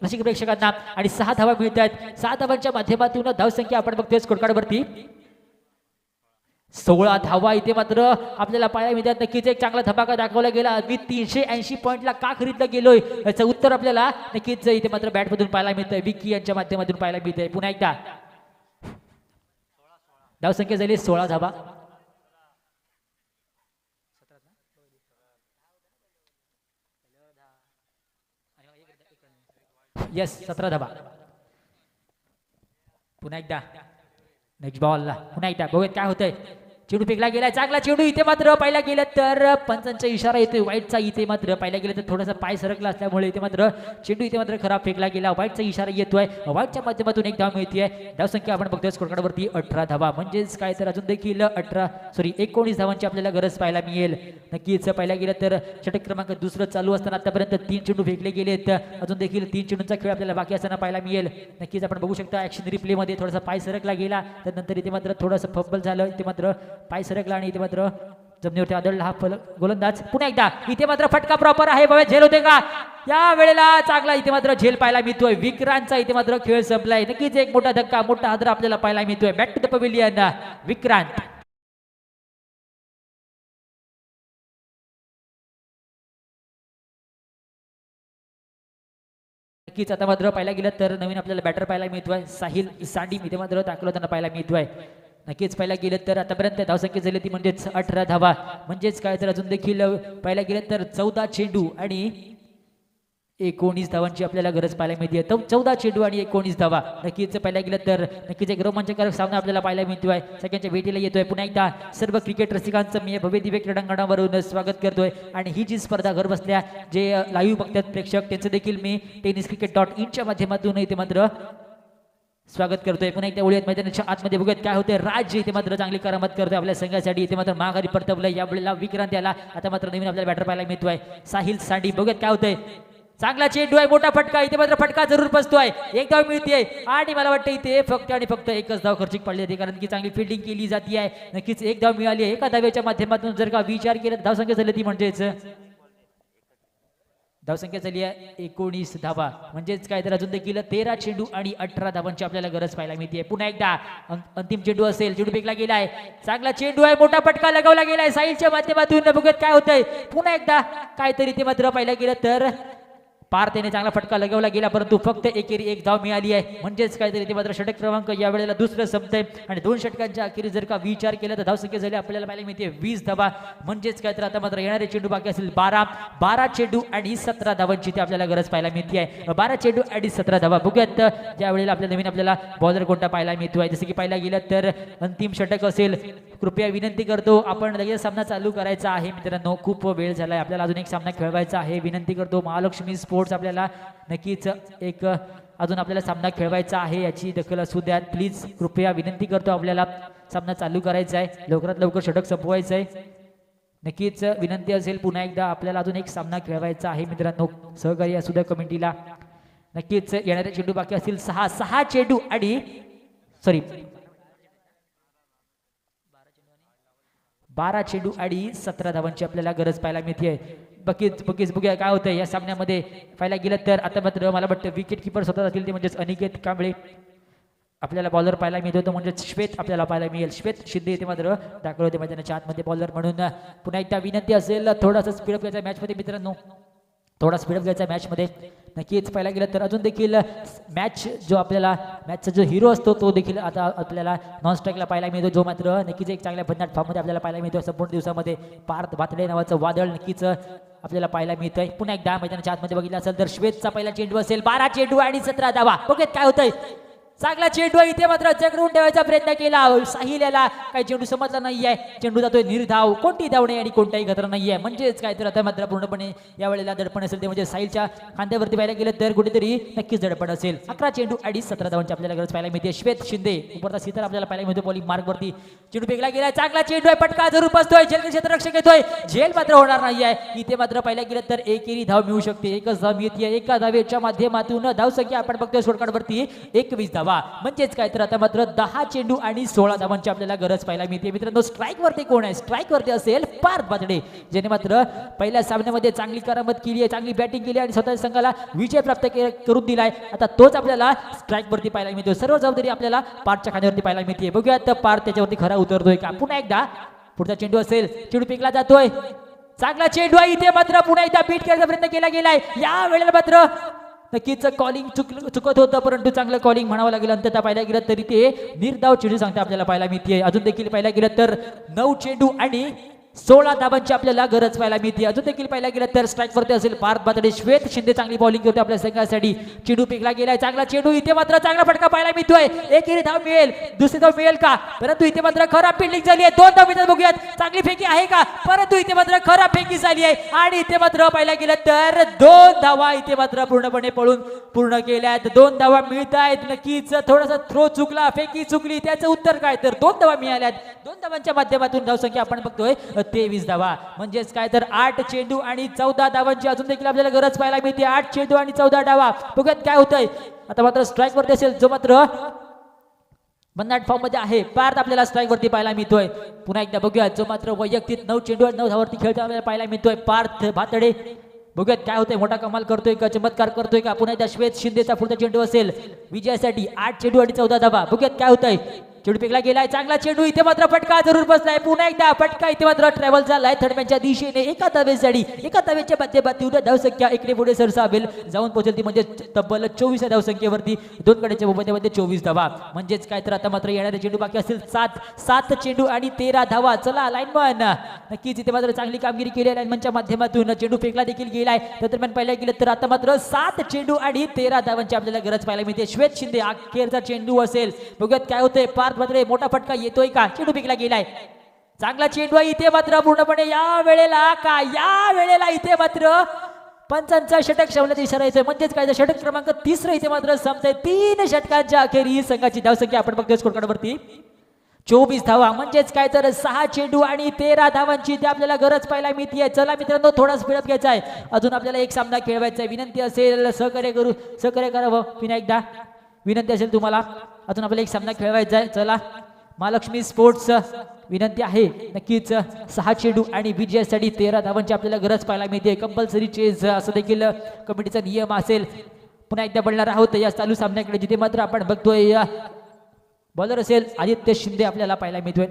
रसिक प्रेक्षकांना आणि 6 धावा मिळत आहेत. 6 धावांच्या माध्यमातून धावसंख्या आपण बघतोय स्कोरकार्डवरती 16 धावा इथे मात्र आपल्याला पाहायला मिळतात. नक्कीच एक चांगला धमाका दाखवला गेला. मी 380 पॉईंटला का खरीदला गेलोय याचं उत्तर आपल्याला नक्कीच इथे मात्र बॅटमधून पाहायला मिळतंय, विक्की यांच्या माध्यमातून पाहायला मिळतंय. पुन्हा एकदा धावसंख्या झाली 16 धावा. येस 17 धावा. पुन्हा एकदा नेक्स्ट बॉल पुन्हा एकदा बघूयात काय होतंय. चेंडू फेकला गेलाय, चांगला चेंडू. इथे मात्र पाहिला गेलं तर पंचांचा इशारा येतोय वाईटचा. इथे मात्र पाहिला गेलं तर थोडासा पाय सरकला असल्यामुळे इथे मात्र चेंडू इथे मात्र खराब फेकला गेला. वाईटचा इशारा येतोय. वाईटच्या माध्यमातून एक धाव मिळतीये. धावसंख्या आपण बघतोय स्कोर कार्डवरती 18 धावा, म्हणजेच काय तर अजून देखील 19 धावांची आपल्याला गरज पाहायला मिळेल. नक्कीच पाहिला गेलं तर षटक क्रमांक दुसरं चालू असताना आतापर्यंत 3 चेंडू फेकले गेलेत. अजून देखील 3 चेंडूंचा खेळ आपल्याला बाकी असताना पाहायला मिळेल. नक्कीच आपण बघू शकता ऍक्शन रिप्ले मध्ये थोडासा पाय सरकला गेला, त्यानंतर इथे मात्र थोडंसं फब्बल झालं. इथे मात्र पाय सरकला आणि इथे मात्र जमिनीवरती आदळला हा गोलंदाज. पुन्हा एकदा इथे मात्र फटका प्रॉपर आहे. बाबा झेल होते का या वेळेला? चांगला इथे मात्र झेल पाहायला मिळतोय. विक्रांतचा इथे मात्र खेळ संपलाय. नक्कीच एक मोठा धक्का, मोठा हादरा आपल्याला पाहायला मिळतोय. Back to the pavilion Vikrant. नक्कीच आता मात्र पाहायला गेलं तर नवीन आपल्याला बॅटर पाहायला मिळतोय. साहिल सांडी इथे मात्र दाखल होताना पाहायला मिळतोय. नक्कीच पाहायला गेलं तर आतापर्यंत धावसंख्या झाली ती म्हणजेच 18 धावा, म्हणजेच काय तर अजून देखील पाहायला गेलं तर 14 चेंडू आणि 19 धावांची आपल्याला गरज पाहायला मिळते. 14 चेंडू आणि 19 धावा. नक्कीच पाहायला गेलं तर नक्कीच एक रोमांचकारक सामना आपल्याला पाहायला मिळतोय. सगळ्यांच्या भेटीला येतोय. पुन्हा एकदा सर्व क्रिकेट रसिकांचं मी भव्य दिव्य क्रीडांगणावरून स्वागत करतोय. आणि ही जी स्पर्धा घर बसल्या जे लाईव्ह बघतात प्रेक्षक त्यांचं देखील मी tenniscricket.in च्या माध्यमातून इथे मात्र स्वागत करतोय. पुन्हा एकदा वळूयात मैदानाच्या आतमध्ये बघूयात काय होतंय. राज इथे मात्र चांगली करामत करतोय आपल्या संघासाठी. इथे मात्र माघारी परतवलंय या वेळेला विक्रांत याला. आता मात्र नवीन आपल्याला बॅटर पाहायला मिळतोय साहिल सांडी. बघूयात काय होतंय. चांगला चेंडू आहे, मोठा फटका. इथे मात्र फटका जरूर बसतोय. एक धाव मिळते आणि मला वाटतं इथे फक्त आणि फक्त एकच धाव खर्चिक पडली होती, कारण की चांगली फिल्डिंग केली जाते आहे. नक्कीच एक धाव मिळाली आहे. एका धावेच्या माध्यमातून जर का विचार केला धावसंख्या झाली ती म्हणजेच धावसंख्या झाली आहे 19 धावा, म्हणजेच काय तर अजून देखील 13 चेंडू आणि 18 धावांची आपल्याला गरज पाहायला मिळते. पुन्हा एकदा अंतिम चेंडू असेल. चेंडू फेकला गेलाय, चांगला चेंडू आहे, मोठा फटका लगावला गेलाय साहिलच्या माध्यमातून. बघूयात काय होतंय. पुन्हा एकदा काहीतरी ते मात्र पाहिलं गेलं तर पार त्याने चांगला फटका लगावला गेला, परंतु फक्त एकेरी एक धाव मिळाली आहे. म्हणजेच काहीतरी ते मात्र षटक क्रमांक या वेळेला दुसरं संपतंय. आणि 2 षटकांच्या अखेरी जर का विचार केला तर धावसंख्या झाली आपल्याला पाहायला मिळते 20 धावा. म्हणजेच काय तर आता मात्र येणारे चेंडू बाकी असेल 12 चेंडू आणि 17 धावांची ते आपल्याला गरज पाहायला मिळते आहे. 12 चेंडू आणि 17 धावा. बघूयात ज्या वेळेला आपल्याला नवीन आपल्याला बॉलर कोणता पाहायला मिळतोय. जसं की पाहायला गेलं तर अंतिम षटक असेल. कृपया विनंती करतो आपण लगेच सामना चालू करायचा आहे मित्रांनो. खूप वेळ झालाय, आपल्याला अजून एक सामना खेळवायचा आहे. विनंती करतो महालक्ष्मी स्पोर्ट्स आपल्याला नक्कीच एक अजून आपल्याला सामना खेळवायचा आहे, याची दखल असू द्या प्लीज. कृपया विनंती करतो, आपल्याला सामना चालू करायचा आहे, लवकरात लवकर षटक संपवायचं आहे. नक्कीच विनंती असेल पुन्हा एकदा आपल्याला अजून एक सामना खेळवायचा आहे मित्रांनो. सहकारी असू द्या कमिटीला. नक्कीच येणारे चेंडू बाकी असतील 6 चेंडू आणि 12 चेंडू आणि 17 धावांची आपल्याला गरज पाहायला मिळते. बघीच बघूया काय होतंय या सामन्यामध्ये. पाहायला गेलं तर आता मात्र मला वाटतं विकेट किपर स्वतः जातील ते म्हणजेच अनिकेत कांबळे. आपल्याला बॉलर पाहायला मिळत होतं म्हणजे श्वेत आपल्याला पाहायला मिळेल. श्वेत शिंदे इथे मात्र दाखल होते मैदानाच्या आतमध्ये बॉलर म्हणून. पुन्हा एकदा विनंती असेल थोडासा स्पीडअप घ्यायचा मॅचमध्ये मित्रांनो, थोडा स्पीडअप घ्यायचा मॅचमध्ये. नक्कीच पाहायला गेलं तर अजून देखील मॅच जो आपल्याला मॅचचा जो हिरो असतो तो देखील आता आपल्याला नॉन स्ट्राईकला पाहायला मिळतो, जो मात्र नक्कीच एक चांगल्या भन्नाट फॉर्ममध्ये आपल्याला पाहायला मिळतो. संपूर्ण दिवसामध्ये पार्थ भातडे नावाचं वादळ नक्कीच आपल्याला पाहायला मिळतंय. पुन्हा एकदा मैदानाच्या आतमध्ये बघितलं असेल तर श्वेतचा पहिला चेंडू असेल. 12 चेंडू आणि 17 धावा. बघत काय होतंय. चांगला चेंडू इथे मात्र जगडून ठेवायचा प्रयत्न केला साहिल याला. काही चेंडू समजला नाहीये. चेंडू जातोय निर्धाव, कोणती धाव नाही आणि कोणताही खतरा नाहीये. म्हणजेच काय तर आता मात्र पूर्णपणे या वेळेला दडपण असेल ते म्हणजे साहिलच्या खांद्यावरती पाहायला गेलं तर कुठेतरी नक्कीच दडपण असेल. 11 चेंडू आणि 17 धावांची आपल्याला गरज पाहायला मिळते. श्वेत शिंदे उपरता सीतर आपल्याला पाहायला मिळतो बॉलिंग मार्गवरती. चेंडू फेकला गेला, चांगला चेंडू आहे, पटका जरूर बसतोय. झेल क्षेत्ररक्षक येतोय, झेल मात्र होणार नाहीये. इथे मात्र पाहायला गेलं तर एकेरी धाव मिळू शकते. एकच धाव मिळते. एका धावेच्या माध्यमातून धावसंख्या आपण बघतोय शॉर्टकटवरती 21 धावा. म्हणजेच काय तर आता मात्र 10 चेंडू आणि 16 धावांची आपल्याला गरज पाहायला मिळते मित्रांनो. स्ट्राईक वरती कोण आहे. स्ट्राईक वरती असेल पार्थ भातडे, ज्याने मात्र पहिल्या सामन्यामध्ये चांगली करामत केली आहे, चांगली बॅटिंग केली आणि स्वतःच्या संघाला विजय प्राप्त करून दिलाय. आता तोच आपल्याला स्ट्राईक वरती पाहायला मिळतो. सर्व जबाबदारी आपल्याला पार्थच्या खांद्यावरती पाहायला मिळते. बघूयात पार्थ त्याच्यावरती खरा उतरतोय का. पुन्हा एकदा पुढचा चेंडू असेल. चेंडू फेकला जातोय, चांगला चेंडू आहे. इथे मात्र पुन्हा एकदा बीट करण्याचा प्रयत्न केला गेलाय. या वेळेला मात्र नक्कीच कॉलिंग चुकत होतं, परंतु चांगलं कॉलिंग म्हणावं लागेल. अंततः पाहायला गेलं तरी ते निर्धाव चेंडू सांगता आपल्याला पाहायला मिळते. अजून देखील पाहायला गेलं तर 9 चेंडू आणि 16 धावांची आपल्याला गरज पाहायला मिळते. अजून देखील पाहायला गेलं तर स्ट्राईक वरती असेल पार्थ बातडे. श्वेत शिंदे चांगली बॉलिंग करते आपल्या संघासाठी. चेंडू फेकला गेलाय, चांगला चेंडू, इथे मात्र चांगला फटका पाहायला मिळतोय. एकेरी धाव मिळेल, दुसरी धाव मिळेल का? परंतु इथे मात्र खराब फिल्डिंग झाली आहे. 2 धाव मिळतात, बघूयात चांगली फेकी आहे का? परंतु इथे मात्र खराब फेकी झाली आहे आणि इथे मात्र पाहायला गेलं तर 2 धावा इथे मात्र पूर्णपणे पळून पूर्ण केल्यात. 2 धावा मिळत आहेत. नक्कीच थोडासा थ्रो चुकला, फेकी चुकली, त्याचं उत्तर काय तर 2 धावा मिळाल्यात. 2 धावांच्या माध्यमातून धावसंख्या आपण बघतोय 23 धावा. म्हणजेच काय तर 8 चेंडू आणि 14 धावांची अजून देखील आपल्याला गरज पाहायला मिळते. 8 चेंडू आणि 14 धावा. बघूयात काय होतंय. आता मात्र स्ट्राईक वरती असेल जो मात्र भन्नाट फॉर्म मध्ये आहे पार्थ आपल्याला स्ट्राईक वरती पाहायला मिळतोय. पुन्हा एकदा बघूया जो मात्र वैयक्तिक 9 चेंडू आणि 9 धावावरती खेळतो आपल्याला पाहायला मिळतोय पार्थ भातडे. बघूयात काय होतंय. मोठा कमाल करतोय का, चमत्कार करतोय का? पुन्हा एकदा श्वेत शिंदेचा पुढचा चेंडू असेल विजयासाठी. 8 चेंडू आणि 14 धावा. बघूयात काय होतंय. चेंडू फेकला गेलाय, चांगला चेंडू, इथे मात्र फटका जरूर बसलाय. पुन्हा एकदा फटका इथे मात्र ट्रॅव्हल झालाय थर्डमॅनच्या दिशेने. एका धावेसाठी एका धावेच्या माध्यमातून धावसंख्या इकडे पुढे सरसावेल जाऊन पोहोचेल ती म्हणजे तब्बल 24 धावसंख्येवरती. 2 गड्याच्या मोबदल्यामध्ये 24 धावा. म्हणजेच काय तर आता मात्र येणारे चेंडू बाकी असतील 7 चेंडू आणि 13 धावा. चला लाईनमन, नक्कीच इथे मात्र चांगली कामगिरी केली आहे लाईनमनच्या माध्यमातून. चेंडू फेकला देखील गेलाय. दरम्यान पाहिलं गेलं तर आता मात्र 7 चेंडू आणि 13 धावांची आपल्याला गरज पाहायला मिळते. श्वेत शिंदे अखेरचा चेंडू असेल. बघूयात काय होतंय. पार्थ मात्र मोठा फटका येतोय का? चेंडू फेकला गेलाय, चांगला चेंडू आहे. इथे मात्र पूर्णपणे या वेळेला इथे मात्र पंचांचा षटक शवण्याचा इशारा येतोय. म्हणजेच काय षटक क्रमांक 3 इथे मात्र संपतंय. 3 षटकांच्या अखेरीस संघाची धावसंख्या आपण बघतोय स्कोर कार्ड वरती 24 धावा. म्हणजेच काय तर 6 चेंडू आणि 13 धावांची ते आपल्याला गरज पाहायला मिळते. चला मित्रांनो, थोडा स्पीडअप घ्यायचा आहे. अजून आपल्याला एक सामना खेळवायचा आहे. विनंती असेल सहकार्य करावं. पुन्हा एकदा विनंती असेल तुम्हाला, अजून आपल्याला एक सामना खेळवायचा आहे. चला महालक्ष्मी स्पोर्ट्स विनंती आहे. नक्कीच 6 चेंडू आणि विजयासाठी 13 धावांची आपल्याला गरज पाहायला मिळते. कंपल्सरी चेज असं देखील कमिटीचा नियम असेल. पुन्हा एकदा बोलणार आहोत या चालू सामन्याकडे, जिथे मात्र आपण बघतोय बॉलर असेल आदित्य शिंदे आपल्याला पाहायला मिळतोय.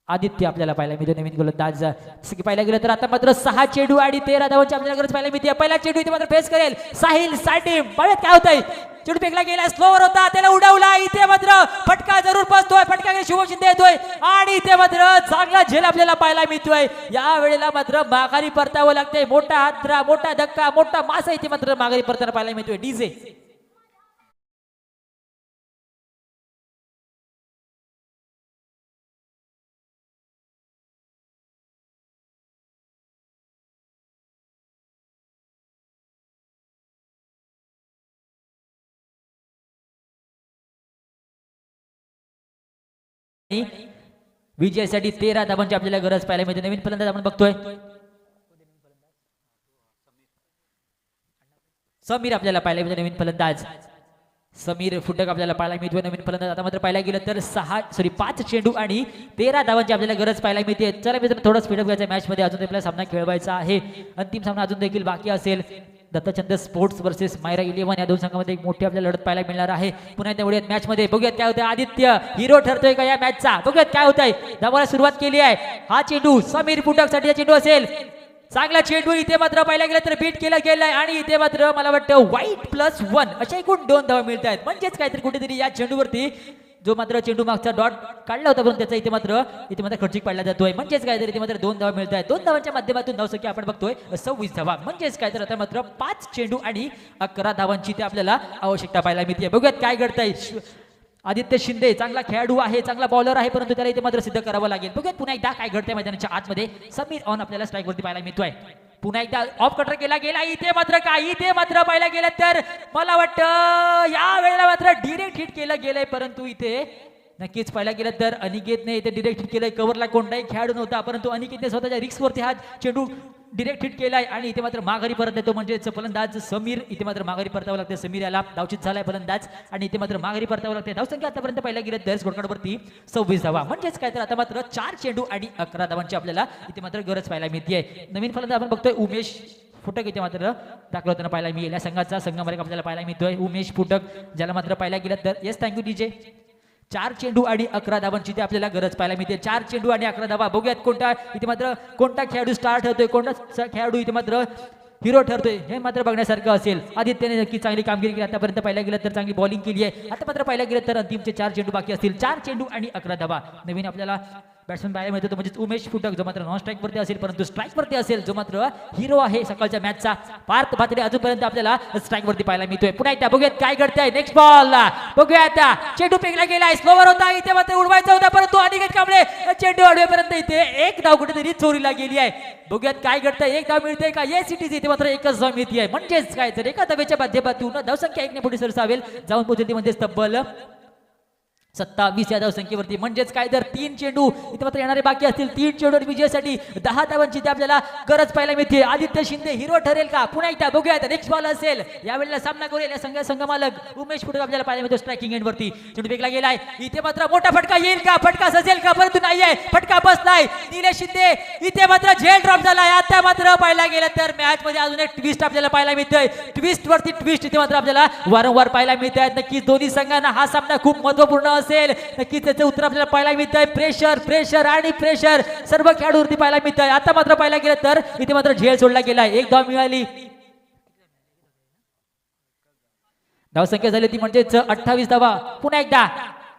आदित्य आपल्याला पाहायला मिळतो नवीन गोलंदाज. जसं की पाहायला गेलं तर आता मात्र 6 चेंडू आणि 13 धावांची आपल्याला गरज पाहायला मिळते. पहिला चेंडू इथे मात्र फेस करेल साहिल साठे. बघत काय होतंय. चेंडू फेकला गेला, स्लोवर होता, त्याला उडवला. इथे मात्र फटका जरूर बसतोय. फटका शुभ शिंदे येतोय आणि इथे मात्र चांगला झेल आपल्याला पाहायला मिळतोय. या वेळेला मात्र माघारी परतावं लागतंय. मोठा हादरा, मोठा धक्का, मोठा मासा इथे मात्र माघारी परताना पाहायला मिळतोय. डीजे विजयासाठी 13 धावांची आपल्याला गरज पाहायला मिळते. नवीन फलंदाज आपण बघतोय समीर आपल्याला पाहायला मिळतो. नवीन फलंदाज समीर फुटक आपल्याला पाहायला मिळतोय. नवीन फलंदाज आता मात्र पाहायला गेलं तर 5 चेंडू आणि 13 धावांची आपल्याला गरज पाहायला मिळते. चला मित्रांनो, थोडा स्पीडअप घ्यायचा मॅच मध्ये. अजून आपल्याला सामना खेळवायचा आहे. अंतिम सामना अजून देखील बाकी असेल. दत्तचंद स्पोर्ट्स वर्सेस मायरा 11 या 2 संघांमध्ये एक मोठी आपल्याला लढत पाहायला मिळणार आहे. पुन्हा तेवढ्यात मॅच मध्ये बघूयात काय होतंय. आदित्य हिरो ठरतोय का या मॅचचा? बघूयात काय होतंय. धावाला सुरुवात केली आहे. हा चेंडू समीर फुटक साठी चेंडू असेल. चांगला चेंडू इथे मात्र पाहायला गेलं तर बीट केला गेलाय आणि इथे मात्र मला वाटतं वाईट +1 अशा एकूण 2 धावा मिळत आहेत. म्हणजेच काहीतरी कुठेतरी या चेंडूवरती जो मात्र चेंडू मागचा डॉट काढला होता, पण त्याचा इथे मात्र खर्चिक पाडला जातोय. म्हणजेच काय तर इथे मात्र 2 धावा मिळत आहेत. 2 धावांच्या माध्यमातून धावसंख्या आपण बघतोय 26 धावा. म्हणजेच काय तर आता मात्र 5 चेंडू आणि 11 धावांची ते आपल्याला आवश्यकता पाहायला मिळते. बघूयात काय घडतंय. आदित्य शिंदे चांगला खेळाडू आहे, चांगला बॉलर आहे, परंतु त्याला इथे मात्र सिद्ध करावं लागेल. बघूयात पुन्हा एकदा काय घडतंय मैदानाच्या आतमध्ये. समीर ऑन आपल्याला स्ट्राईक वरती पाहायला मिळतोय. पुन्हा एकदा ऑफ कटर केला गेला. इथे मात्र पाहायला गेलं तर मला वाटतं या वेळेला मात्र डिरेक्ट हिट केलं गेलंय, परंतु इथे नक्कीच पाहायला गेलं तर अनिकेतने इथे डिरेक्ट हिट केलंय. कव्हरला कोणताही खेळाडू नव्हता, परंतु अनिकेतने स्वतःच्या रिक्सवरती हा चेंडू डिरेक्ट हिट केलाय आणि इथे मात्र माघारी परत येतो. म्हणजेच फलंदाज समीर इथे मात्र माघारी परतावं लागते. समीर याला धावचित झालाय फलंदाज आणि इथे मात्र माघारी परतावं लागते. धावसंख्या आतापर्यंत पाहायला गेलं तर स्कोरकार्डवरती 26 धावा. म्हणजेच काय तर आता मात्र 4 चेंडू आणि 11 धावांची आपल्याला इथे मात्र गरज पाहायला मिळते. नवीन फलंदाज आपण बघतोय उमेश फुटक इथे मात्र दाखल होताना पाहायला मिळेल. या संघामध्ये आपल्याला पाहायला मिळतोय उमेश फुटक, ज्याला मात्र पाहायला गेलं तर येस थँक्यू डीजे. 4 चेंडू आणि 11 धावांची ते आपल्याला गरज पाहायला मिळते. 4 चेंडू आणि 11 धावा. बघूयात कोणता खेळाडू स्टार्ट होतोय, कोणता खेळाडू इथे मात्र हिरो ठरतोय हे मात्र बघण्यासारखं असेल. आदित्यने नक्की चांगली कामगिरी केली आतापर्यंत. पाहिला गेलं तर चांगली बॉलिंग केली आहे. आता मात्र पाहिला गेलं तर अंतिमचे 4 चेंडू बाकी असतील. 4 चेंडू आणि 11 धावा. नवीन आपल्याला बॅट्समन पाहायला मिळतो म्हणजे उमेश फुटक, जो मात्र नॉन स्ट्राईक वरती असेल परंतु स्ट्राईक वरती असेल, जो मात्र हिरो आहे सकाळच्या मॅचचा. पार्थ भात्रे अजूनपर्यंत आपल्याला स्ट्राईक वरती पाहायला मिळतोय. पुन्हा एकदा बघूयात काय घडतंय. नेक्स्ट बॉल बघूयात. चेंडू फेकला गेलाय. स्लोवर होता इथे मात्र उडवायचा होता परंतु अनिकेत कांबळे चेंडू अडवेपर्यंत इथे एक धाव कुठेतरी चोरीला गेली आहे. बघूयात काय घडतंय. एक धाव मिळते का? ये सिटीज इथे मात्र एकच धाव मिळते आहे. म्हणजेच काय तर एका धावेच्या माध्यमातून धावसंख्या 1 ने पुढे सरसावेल. जाऊन पोहोचेल ती म्हणजे तब्बल 27 या धावसंख्येवरती. म्हणजेच काय तर 3 चेंडू इथे मात्र येणारे बाकी असतील. 3 चेंडू विजयासाठी 10 धावांची ते आपल्याला गरज पाहायला मिळते. आदित्य शिंदे हिरो ठरेल का? पुन्हा एकदा बघूयात. नेक्स्ट बॉल असेल. यावेळेला सामना करेल या संघमालक उमेश फुटक आपल्याला पाहायला मिळतो स्ट्रायकिंग एंड वरती. चेंडू फेकला गेलाय. इथे मात्र मोठा फटका येईल का? फटका सजेल का? परंतु नाहीये. फटका बसलाय. निलेश शिंदे इथे मात्र झेल ड्रॉप झालाय. आता मात्र पाहायला गेलं तर मॅच मध्ये अजून एक ट्विस्ट आपल्याला पाहायला मिळतंय. ट्विस्ट वरती ट्विस्ट इथे मात्र आपल्याला वारंवार पाहायला मिळत आहेत. नक्कीच दोन्ही संघांना हा सामना खूप महत्वपूर्ण असेल. नक्कीच त्याचे उत्तर आपल्याला पाहायला मिळत आहे. प्रेशर प्रेशर आणि प्रेशर सर्व खेळाडूवरती पाहायला मिळत आहे. आता मात्र पाहायला गेलं तर इथे मात्र झेल सोडला गेलाय. एक धाव मिळाली. धावसंख्या झाली ती म्हणजेच 28 धावा. पुन्हा एकदा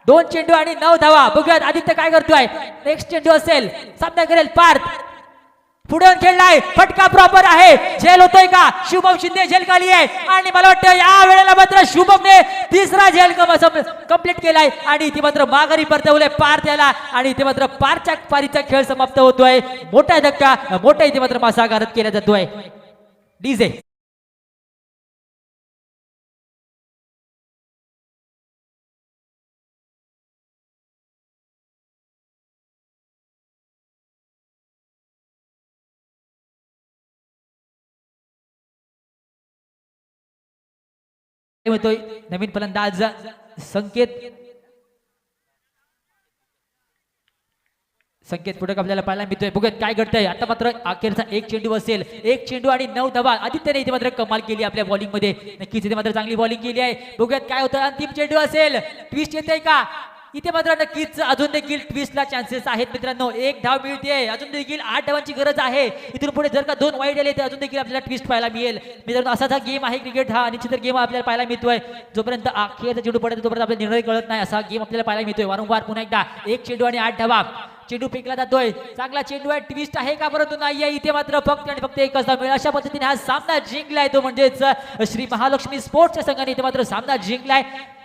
2 चेंडू आणि 9 धावा. बघूयात आदित्य काय करतोय. नेक्स्ट चेंडू असेल. सामना करेल पार्थ. पुढे खेळलाय. फटका प्रॉपर आहे. झेल होतोय का? शुभम शिंदे झेल खाली आहे आणि मला वाटतं या वेळेला मात्र शुभमने 3रा झेल कंप्लीट केलाय आणि इथे मात्र माघारी परतवले पार्थ याला आणि इथे मात्र पारच्या पारीचा खेळ समाप्त होतोय. मोठा धक्का, मोठा इथे मात्र मासाघात केला जातोय. डीजे होतोय. नवीन फलंदाज संकेत पुढे आपल्याला पाहायला मिळतोय. बघूयात काय घडतंय. आता मात्र अखेरचा 1 चेंडू असेल. 1 चेंडू आणि 9 धावा. आदित्यने इथे मात्र कमाल केली आपल्या बॉलिंग मध्ये. नक्कीच इथे मात्र चांगली बॉलिंग केली आहे. बघूयात काय होतं. अंतिम चेंडू असेल. ट्विस्ट येते का? इथे मात्र नक्कीच अजून देखील ट्विस्टला चान्सेस आहेत मित्रांनो. 1 धाव मिळते. अजून देखील 8 धावांची गरज आहे. इथून पुढे जर का 2 वाईट आले तर अजून देखील आपल्याला ट्विस्ट पाहायला मिळेल. मित्रांनो असाच हा गेम आहे क्रिकेट. हा अनिश्चित गेम आपल्याला पाहायला मिळतोय. जोपर्यंत अखेरचा चेंडू पडतो तोपर्यंत आपल्याला निर्णय कळत नाही. असा गेम आपल्याला पाहायला मिळतोय वारंवार. पुन्हा एकदा 1 चेंडू आणि 8 धावा. चेंडू फेकला जातोय. चांगला चेंडू आहे. ट्विस्ट आहे का? परंतु नाहीये. इथे मात्र फक्त आणि फक्त एकच धाव मिळेल. अशा पद्धतीने हा सामना जिंकलाय तो म्हणजेच श्री महालक्ष्मी स्पोर्ट्सच्या संघाने इथे मात्र सामना जिंकलाय.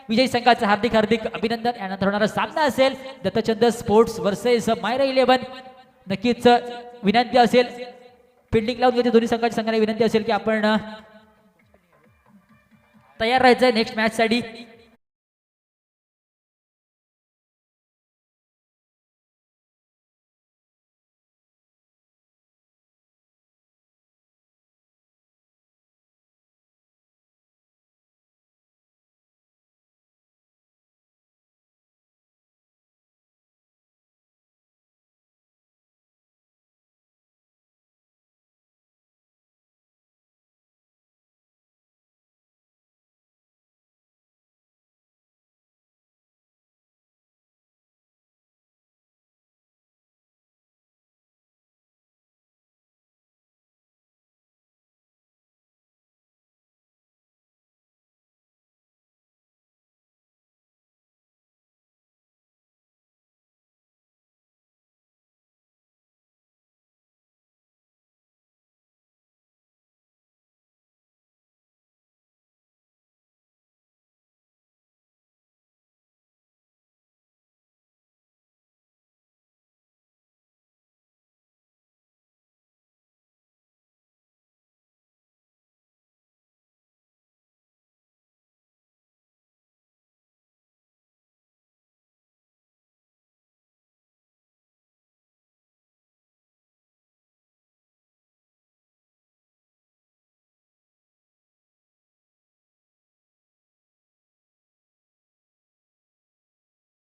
विजयी संघाचं हार्दिक हार्दिक अभिनंदन. यानंतर होणारा सामना असेल दत्तचंद स्पोर्ट्स वर्सेस मायरा 11. नक्कीच विनंती असेल फिल्डिंग लावून घेते दोन्ही संघाने विनंती असेल की आपण तयार राहायचं नेक्स्ट मॅच साठी.